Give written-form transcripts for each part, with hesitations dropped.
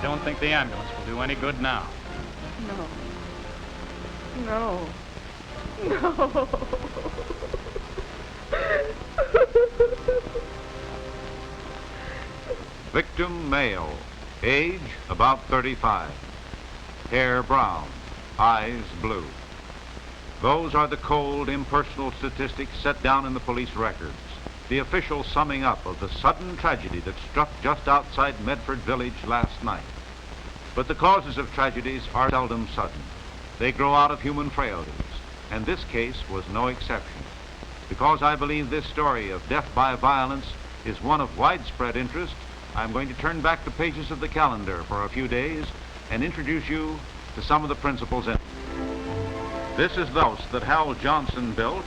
don't think the ambulance will do any good now. No. No. Victim male, age about 35, hair brown, eyes blue. Those are the cold, impersonal statistics set down in the police records, the official summing up of the sudden tragedy that struck just outside Medford Village last night. But the causes of tragedies are seldom sudden. They grow out of human frailties, and this case was no exception. Because I believe this story of death by violence is one of widespread interest, I'm going to turn back the pages of the calendar for a few days and introduce you to some of the principals in it. This is the house that Hal Johnson built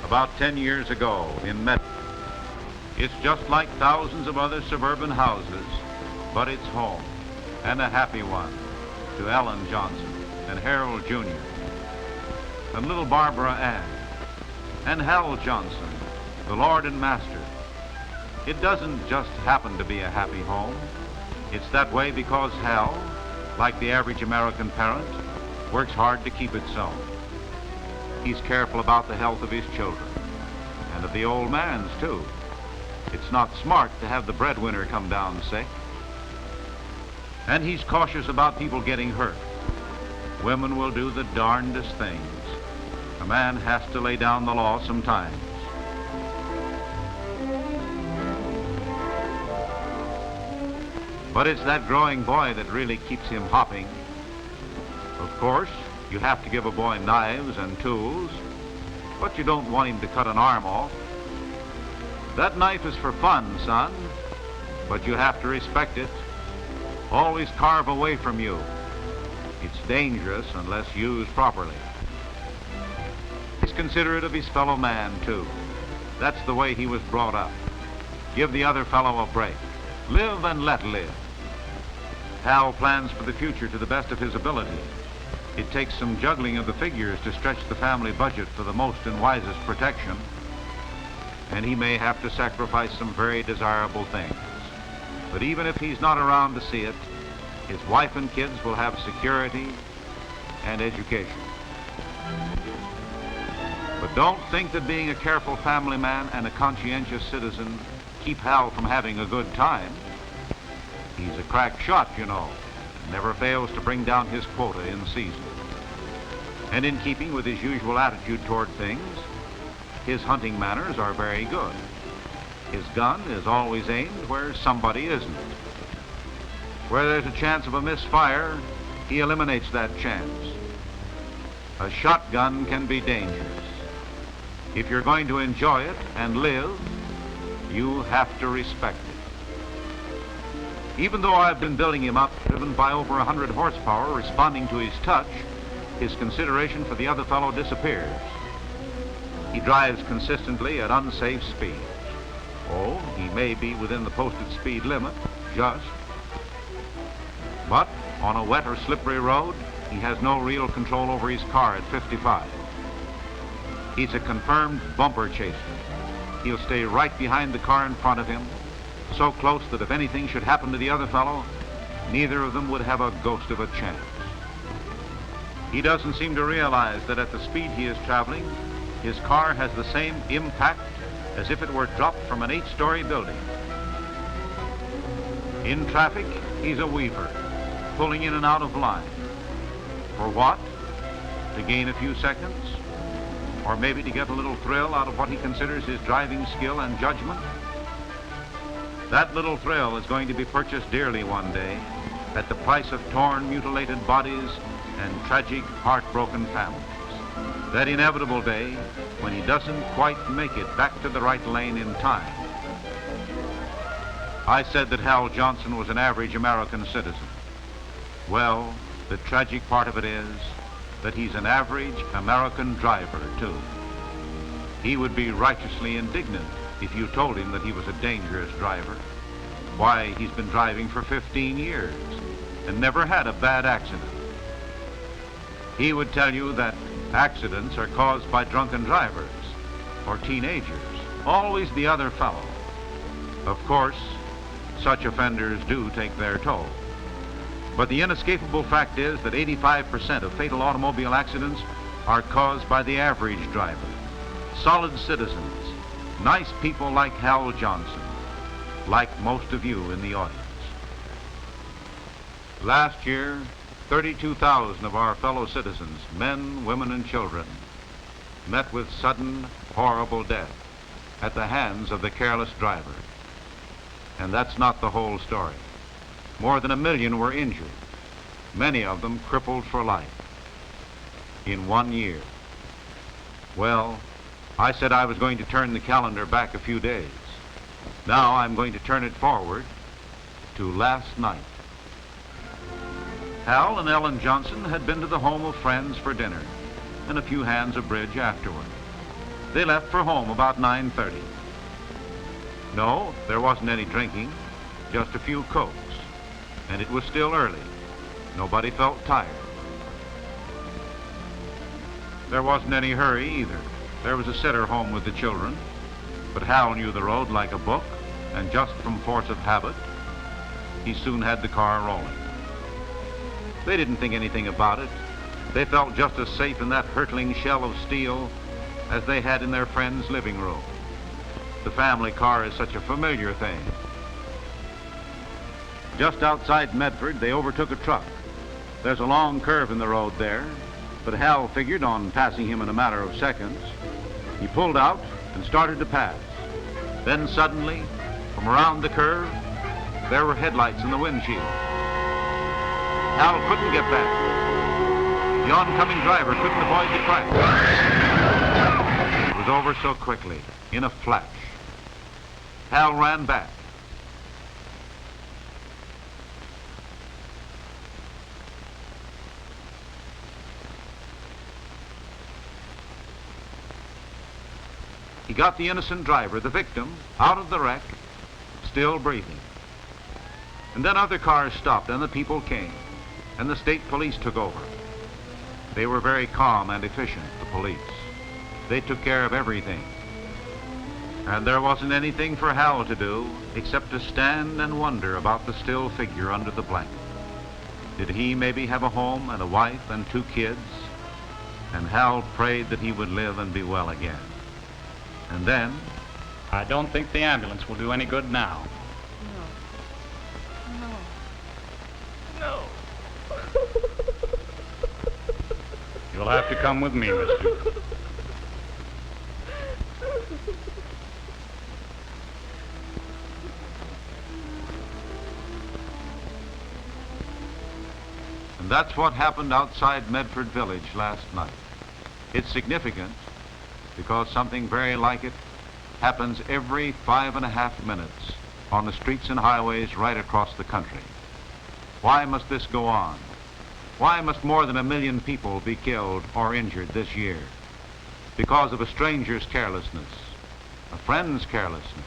about 10 years ago in Medford. It's just like thousands of other suburban houses, but it's home, and a happy one, to Ellen Johnson and Harold Jr. and little Barbara Ann and Hal Johnson, the Lord and Master. It doesn't just happen to be a happy home. It's that way because Hal, like the average American parent, works hard to keep it so. He's careful about the health of his children, and of the old man's too. It's not smart to have the breadwinner come down sick. And he's cautious about people getting hurt. Women will do the darndest things. A man has to lay down the law sometimes. But it's that growing boy that really keeps him hopping. Of course, you have to give a boy knives and tools, but you don't want him to cut an arm off. That knife is for fun, son, but you have to respect it. Always carve away from you. It's dangerous unless used properly. He's considerate of his fellow man, too. That's the way he was brought up. Give the other fellow a break. Live and let live. Hal plans for the future to the best of his ability. It takes some juggling of the figures to stretch the family budget for the most and wisest protection. And he may have to sacrifice some very desirable things. But even if he's not around to see it, his wife and kids will have security and education. But don't think that being a careful family man and a conscientious citizen keep Hal from having a good time. He's a crack shot, you know, and never fails to bring down his quota in season. And in keeping with his usual attitude toward things, his hunting manners are very good. His gun is always aimed where somebody isn't. Where there's a chance of a misfire, he eliminates that chance. A shotgun can be dangerous. If you're going to enjoy it and live, you have to respect it. Even though I've been building him up, driven by over 100 horsepower, responding to his touch, his consideration for the other fellow disappears. He drives consistently at unsafe speeds. Oh, he may be within the posted speed limit, just. But on a wet or slippery road, he has no real control over his car at 55. He's a confirmed bumper chaser. He'll stay right behind the car in front of him, so close that if anything should happen to the other fellow, neither of them would have a ghost of a chance. He doesn't seem to realize that at the speed he is traveling, his car has the same impact as if it were dropped from an 8-story building. In traffic, he's a weaver, pulling in and out of line. For what? To gain a few seconds? Or maybe to get a little thrill out of what he considers his driving skill and judgment? That little thrill is going to be purchased dearly one day at the price of torn, mutilated bodies and tragic, heartbroken families. That inevitable day when he doesn't quite make it back to the right lane in time. I said that Hal Johnson was an average American citizen. Well, the tragic part of it is that he's an average American driver, too. He would be righteously indignant if you told him that he was a dangerous driver. Why, he's been driving for 15 years and never had a bad accident. He would tell you that accidents are caused by drunken drivers or teenagers, always the other fellow. Of course, such offenders do take their toll. But the inescapable fact is that 85% of fatal automobile accidents are caused by the average driver. Solid citizens, nice people like Hal Johnson, like most of you in the audience. Last year, 32,000 of our fellow citizens, men, women, and children, met with sudden, horrible death at the hands of the careless driver. And that's not the whole story. More than 1 million were injured, many of them crippled for life, in 1 year. Well, I said I was going to turn the calendar back a few days. Now I'm going to turn it forward to last night. Hal and Ellen Johnson had been to the home of friends for dinner and a few hands of bridge afterward. They left for home about 9:30. No, there wasn't any drinking, just a few Cokes, and it was still early. Nobody felt tired. There wasn't any hurry either. There was a sitter home with the children, but Hal knew the road like a book, and just from force of habit, he soon had the car rolling. They didn't think anything about it. They felt just as safe in that hurtling shell of steel as they had in their friend's living room. The family car is such a familiar thing. Just outside Medford, they overtook a truck. There's a long curve in the road there, but Hal figured on passing him in a matter of seconds. He pulled out and started to pass. Then suddenly, from around the curve, there were headlights in the windshield. Hal couldn't get back. The oncoming driver couldn't avoid the crash. It was over so quickly, in a flash. Hal ran back. He got the innocent driver, the victim, out of the wreck, still breathing. And then other cars stopped and the people came, and the state police took over. They were very calm and efficient, the police. They took care of everything. And there wasn't anything for Hal to do except to stand and wonder about the still figure under the blanket. Did he maybe have a home and a wife and 2 kids? And Hal prayed that he would live and be well again. And then... I don't think the ambulance will do any good now. No. You'll have to come with me, mister. And that's what happened outside Medford Village last night. It's significant because something very like it happens every 5.5 minutes on the streets and highways right across the country. Why must this go on? Why must more than 1 million people be killed or injured this year? Because of a stranger's carelessness, a friend's carelessness,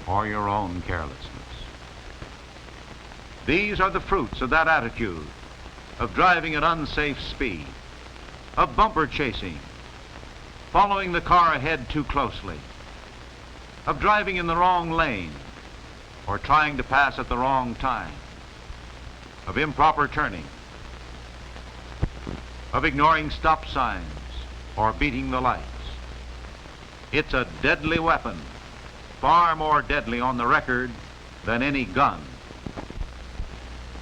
or your own carelessness. These are the fruits of that attitude, of driving at unsafe speed, of bumper chasing, following the car ahead too closely, of driving in the wrong lane, or trying to pass at the wrong time, of improper turning, of ignoring stop signs, or beating the lights. It's a deadly weapon, far more deadly on the record than any gun.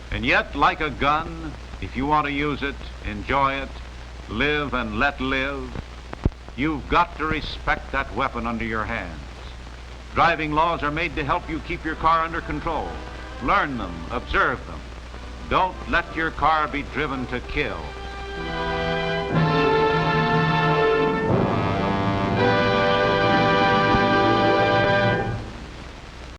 And yet, like a gun, if you want to use it, enjoy it, live and let live, you've got to respect that weapon under your hands. Driving laws are made to help you keep your car under control. Learn them, observe them. Don't let your car be driven to kill.